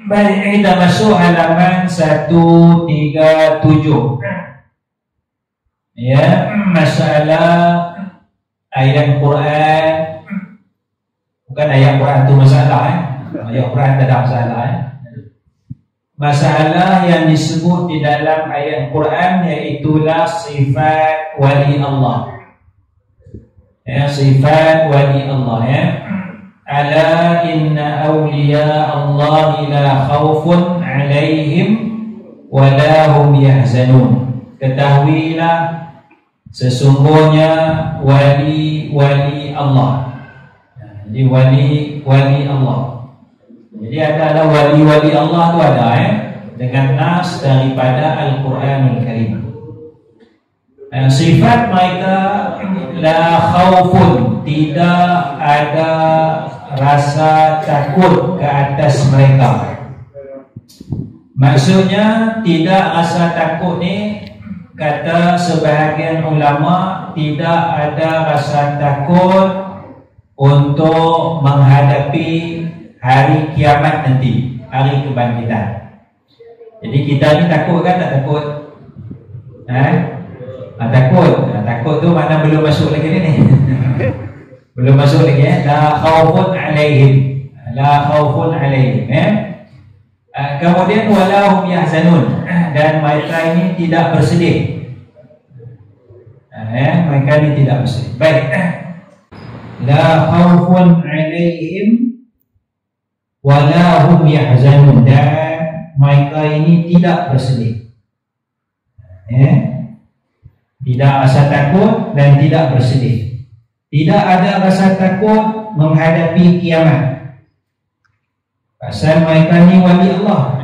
Baik, kita masuk halaman 137. Ya, masalah ayat Quran. Bukan ayat Quran itu masalah, ayat Quran tak ada masalah. Masalah yang disebut di dalam ayat Quran iaitulah sifat wali Allah. Ya, sifat wali Allah, ya. Ala inna awliya Allah la khawfun alaihim wa la hum yahzanun. Ketahuilah sesungguhnya wali-wali Allah. Jadi wali Allah. Jadi adalah wali-wali Allah itu ada, dengan nas daripada Al-Quranul Karim. Sifat mereka la khawfun, tidak ada rasa takut ke atas mereka. Maksudnya tidak rasa takut ni, kata sebahagian ulama, tidak ada rasa takut untuk menghadapi hari kiamat nanti, hari kebangkitan. Jadi kita ni takut kan, tak takut? Takut tu mana belum masuk lagi ni. Belum masuk lagi, la khaufun alaihim, la khaufun alaihim. Kemudian wala hum yahzanun, dan mereka ini tidak bersedih. Mereka ini tidak bersedih. Baik. La khaufun alaihim wala hum yahzanun, dan mereka ini tidak bersedih. Tidak rasa takut dan tidak bersedih. Tidak ada rasa takut menghadapi kiamat. Pasal mereka ni wali Allah.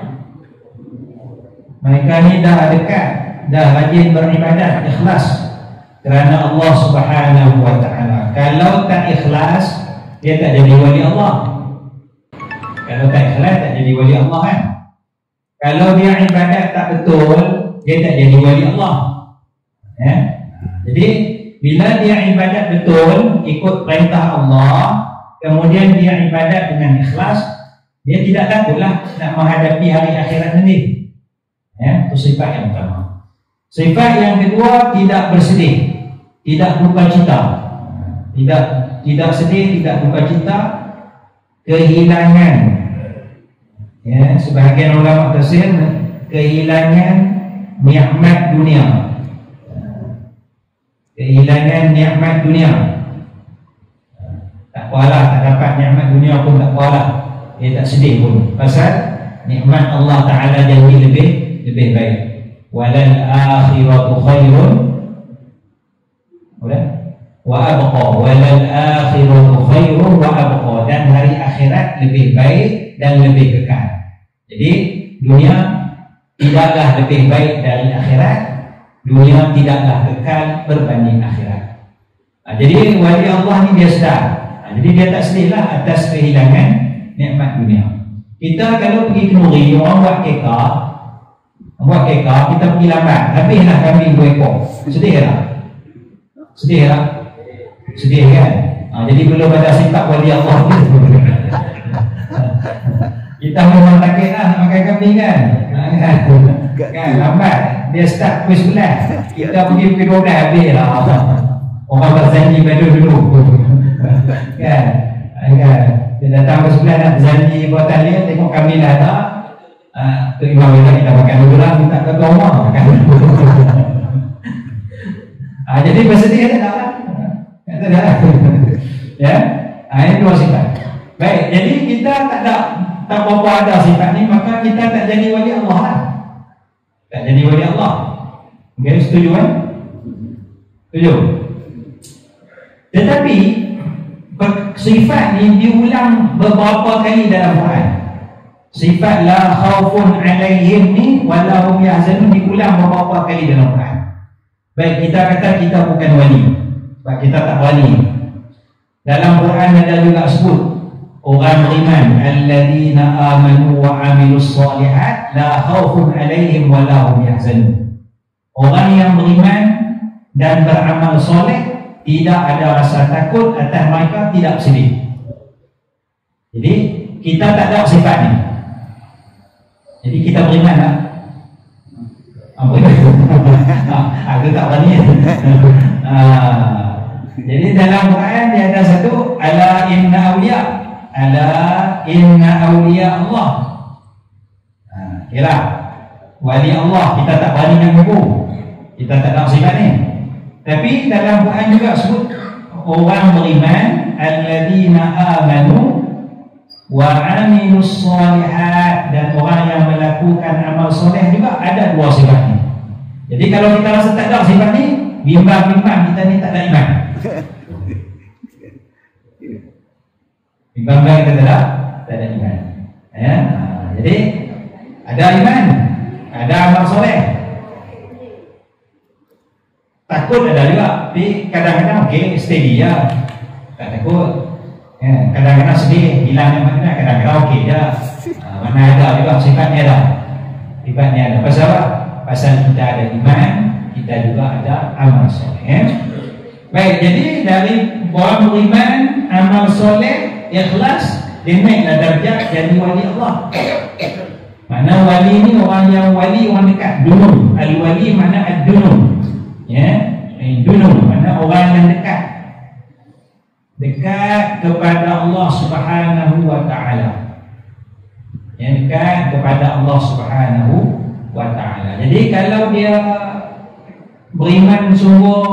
Mereka ni dah dekat, dah rajin beribadat, ikhlas kerana Allah Subhanahu wa ta'ala. Kalau tak ikhlas, dia tak jadi wali Allah. Kalau tak ikhlas, tak jadi wali Allah, kan? Kalau dia ibadat tak betul, dia tak jadi wali Allah. Jadi bila dia ibadat betul, ikut perintah Allah, kemudian dia ibadat dengan ikhlas, dia tidak takutlah nak menghadapi hari akhirat nanti. Itu sifat yang pertama. Sifat yang kedua, tidak bersedih, tidak duka cita. Tidak sedih, tidak duka cita, kehilangan. Sebahagian ulama tafsir, kehilangan nikmat dunia. Kehilangan nikmat dunia. Tak apalah, tak dapat nikmat dunia pun tak apalah, dia tak sedih pun, pasal nikmat Allah Ta'ala jadi lebih baik. Walal akhiratu khairun wa abqa, walal akhiratu khairun wa abqa, dan hari akhirat lebih baik dan lebih kekal. Jadi dunia tidaklah lebih baik dari akhirat, dunia tidaklah kekal berbanding akhirat. Jadi wali Allah ni dia sedar. Jadi dia tak sedihlah atas kehilangan nikmat dunia. Kita kalau pergi ke Nuri, orang buat kekar, kita pergi lambat, habislah kambing 2 ekor. Sedih tak? Sedih kan? Jadi belum ada sifat wali Allah ni. Kita memang takut lah nak makan kambing kan? Kan lambat, dia start pukul 11, kita pergi pukul 12 habis lah. Orang berzanji pada dulu. Kan? Dia datang pukul 11 nak berzanji buat talian, tengok kambing dah tak, tu imam kita makan dulu lah, minta ke rumah makan dulu. Jadi bersedih tak lah? Tak ada. Ya? Ini dua sifat. Baik, jadi kita tak apa-apa ada sifat ni, maka kita tak jadi wali Allah lah. Tak jadi wali Allah. Okay, setuju kan? Setuju? Tetapi sifat ni diulang beberapa kali dalam Quran. Sifat la khaufun alaihim ni wala hum yahzanun diulang beberapa kali dalam Quran. Baik, kita kata kita bukan wali, sebab kita tak wali. Dalam Quran ada juga sebut orang beriman, alladzina amanu wa amilus solihat la khaufun alaihim wa la hum yahzanun. Orang yang beriman dan beramal soleh, tidak ada rasa takut atas mereka, tidak sedih. Jadi kita tak ada sifat ni. Jadi kita beriman tak? Apa itu? Aku tak berani. Jadi dalam Quran dia ada satu, ala inna awliya Allah. Kira wali Allah, kita tak berani nak ngaku, kita tak nak sifat ni. Tapi dalam Quran juga sebut orang beriman, alladzina amanu wa amilus solihat, dan orang yang melakukan amal soleh juga ada dua sifat ni. Jadi kalau kita rasa tak ada sifat ni, bimbang-bimbang kita ni tak ada iman. Bimbang-bimbang kita tak ada iman. Ya? Jadi ada iman, ada amal soleh, takut ada juga, tapi kadang-kadang okey, steady ya, tak takut. Kadang-kadang sedih, hilangnya makna, kadang-kadang okey dah. Mana ada juga sifatnya ada. Sifatnya ada. Pasal apa? Pasal kita ada iman, kita juga ada amal soleh. Baik, jadi dari orang beriman, amal soleh, ikhlas, dia naiklah darjah jadi wali Allah. Mana wali ni orang yang wali, orang dekat, dunum. Al-wali mana ad-dunum. Ya, dunum mana orang yang dekat kepada Allah Subhanahu wa taala. Yang dekat kepada Allah Subhanahu wa taala. Jadi kalau dia beriman sungguh,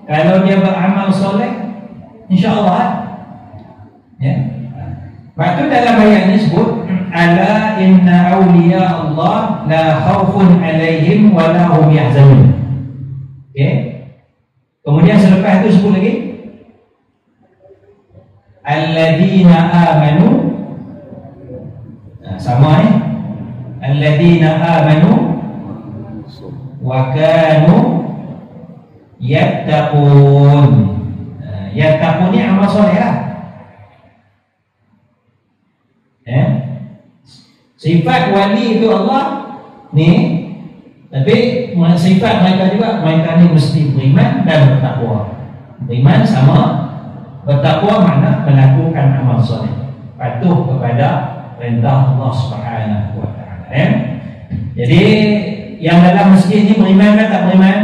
kalau dia beramal soleh, insya-Allah. Ya. Waktu dalam ayat ini sebut ala inna awliya Allah la khaufun alaihim wa la hum yahzanun. Okey. Kemudian selepas itu sebut lagi alladzina amanu. Sama ni. Alladzina amanu wa kanu yattaqun. Yattaqun ni amal soleh lah. Sifat wali itu Allah ni, tapi sifat mereka juga, mereka ni mesti beriman dan bertakwa. Beriman sama bertakwa makna melakukan amal soleh, patuh kepada perintah Allah Subhanahu wa taala. Jadi yang dalam masjid ni beriman ke tak beriman?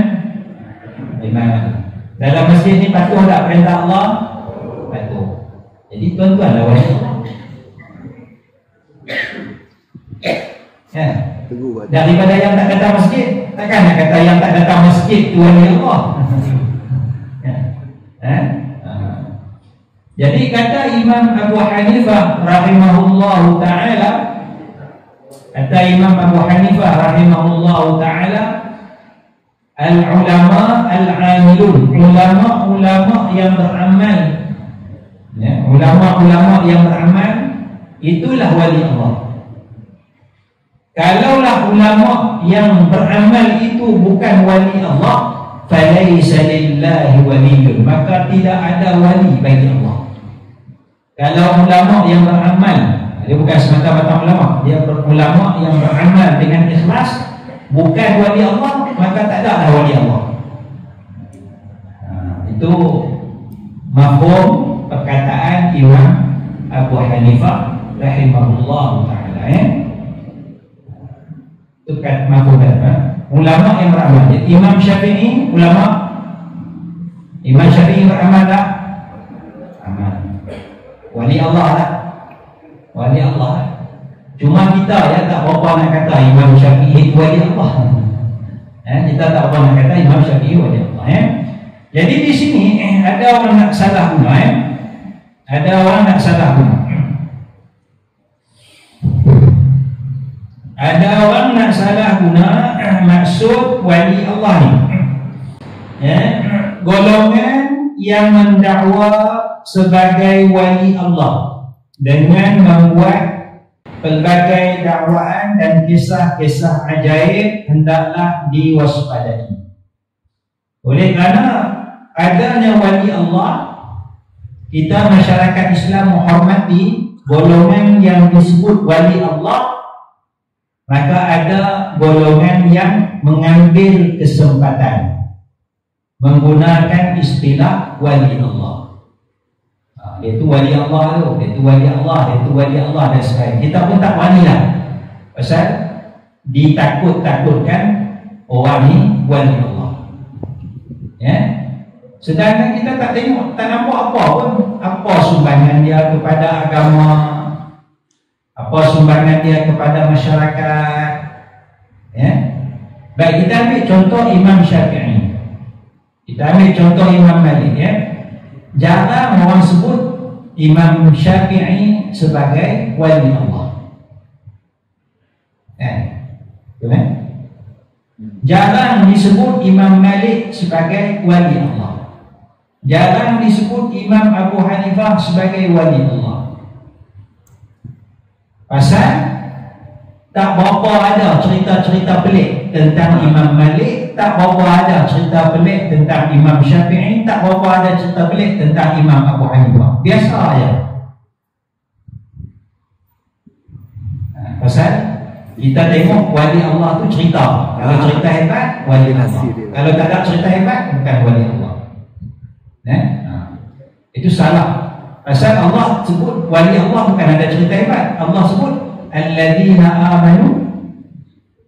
Beriman. Dalam masjid ni patuh tak perintah Allah? Patuh. Jadi tuan-tuan lah wali Allah. Ya. Daripada yang tak datang masjid, takkan nak kata yang tak datang masjid tu wali Allah. Jadi kata Imam Abu Hanifah rahimahullahu ta'ala, kata Imam Abu Hanifah rahimahullahu ta'ala, al-ulama al-amilun, ulama-ulama yang beramal, ya, ulama-ulama yang beramal itulah wali Allah. Kalaulah ulama yang beramal itu bukan wali Allah, falaysa lillahi waliyyun, maka tidak ada wali bagi Allah. Kalau ulama yang beramal, dia bukan semata-mata ulama, dia ulama yang beramal dengan ikhlas, bukan wali Allah, maka tak ada wali Allah. Itu mafhum perkataan Imam Abu Hanifah rahimahullah ta'ala. Itu kan mafhum ulama yang beramal. Imam Syafi'i ulama, Imam Syafi'i beramal tak? Amal. Wali Allah tak? Wali Allah tak? Cuma kita ya tak berapa nak kata Imam Syafi'i wali Allah. Kita tak berapa nak kata Imam Syafi'i wali Allah. Jadi di sini ada orang nak salah guna. Ada orang nak salah guna. Ada orang nak salah guna maksud wali Allah ni. Golongan yang mendakwa sebagai wali Allah dengan membuat pelbagai dakwaan dan kisah-kisah ajaib hendaklah diwaspadai. Oleh kerana adanya wali Allah, kita masyarakat Islam menghormati golongan yang disebut wali Allah. Maka ada golongan yang mengambil kesempatan menggunakan istilah wali Allah. Dia tu wali Allah tu, dia tu wali Allah, dia tu wali Allah dan sebagainya. Kita pun tak berani lah. Pasal ditakut-takutkan orang ni wali Allah. Ya. Sedangkan kita tak tengok, tak nampak apa pun, apa sumbangan dia kepada agama, apa sumbangan dia kepada masyarakat. Ya. Baik, kita ambil contoh Imam Syafi'i. Kita ambil contoh Imam Malik, ya. Jarang orang sebut Imam Syafi'i sebagai wali Allah. Betul kan? Jarang disebut Imam Malik sebagai wali Allah. Jarang disebut Imam Abu Hanifah sebagai wali Allah. Pasal tak berapa ada cerita-cerita pelik tentang Imam Malik, tak berapa ada cerita pelik tentang Imam Syafi'i, tak berapa ada cerita pelik tentang Imam Abu Hanifah. Biasa aja. Pasal kita tengok wali Allah tu cerita. Kalau cerita hebat, wali Allah. Kalau tak ada cerita hebat, bukan wali Allah. Itu salah. Pasal Allah sebut wali Allah bukan ada cerita hebat. Allah sebut alladzina amanu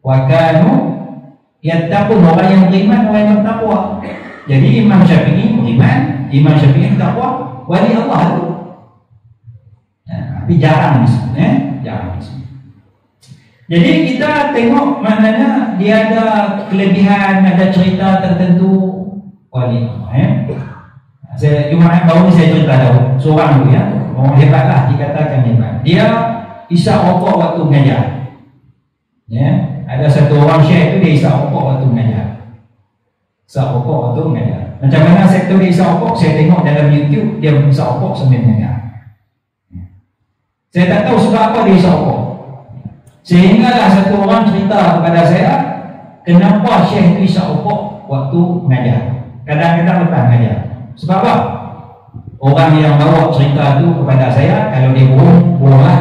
wa kanu yattaqun, orang yang beriman, orang yang bertakwa. Jadi Imam Syafi'i beriman, Imam Syafi'i bertakwa, wali Allah tu. Tapi jarang disebut, jarang disebut. Jadi kita tengok maknanya dia ada kelebihan, ada cerita tertentu wali Allah. Saya Jumaat baru ni saya cerita dah seorang tu, ya. Orang hebatlah, dikatakan hebat. Dia isap rokok waktu mengajar. Ya, ada satu orang syekh tu dia isap rokok waktu mengajar. Isap rokok waktu mengajar. Macam mana saya tahu dia isap rokok? Saya tengok dalam YouTube dia isap rokok sambil mengajar. Saya tak tahu sebab apa dia isap rokok. Sehinggalah satu orang cerita kepada saya, kenapa syekh itu isap rokok waktu mengajar, kadang-kadang lepas mengajar. Sebab apa? Orang yang bawa cerita itu kepada saya, kalau dia bohong, bohonglah.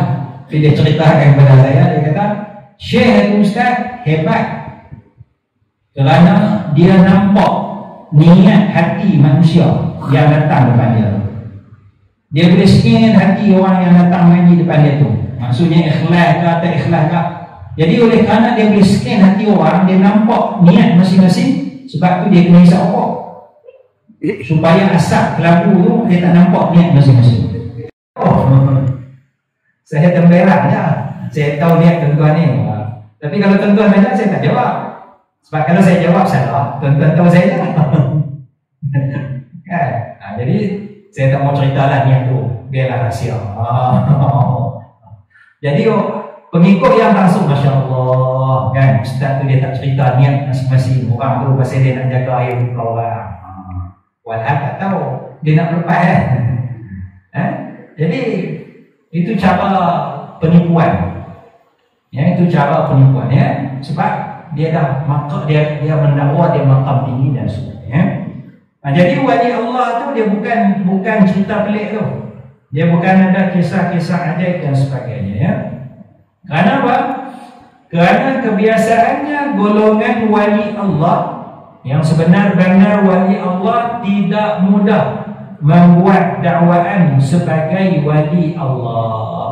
Tapi dia ceritakan kepada saya, dia kata syekh itu ustaz hebat kerana dia nampak niat hati manusia yang datang depan dia. Dia boleh scan hati orang yang datang mengaji depan dia tu. Maksudnya ikhlas ke atau ikhlas ke. Jadi oleh kerana dia boleh scan hati orang, dia nampak niat masing-masing. Sebab tu dia kena hisap rokok, supaya asap kelabu tu dia tak nampak niat masing-masing. Saya temberak je, saya tahu niat tuan-tuan ni. Tapi kalau tuan-tuan tanya, saya tak jawab. Sebab kalau saya jawab salah, tuan-tuan tahu saya kan? Jadi saya tak mau ceritalah niat tu, biarlah rahsia. Jadi pengikut yang langsung, Masya Allah kan, ustaz tu dia tak cerita niat masing-masing orang tu, pasal dia nak jaga air muka orang. Walau tak tahu dia nak berlepas Jadi itu cara penipuan. Ya, itu cara penipuan, ya. Sebab dia dah maka dia mendakwa dia makam tinggi dan sebagainya. Jadi wali Allah tu dia bukan cerita pelik tu. Dia bukan ada kisah-kisah ajaib dan sebagainya, ya. Kerana apa? Kerana kebiasaannya golongan wali Allah yang sebenar-benar wali Allah tidak mudah membuat dakwaan sebagai wali Allah.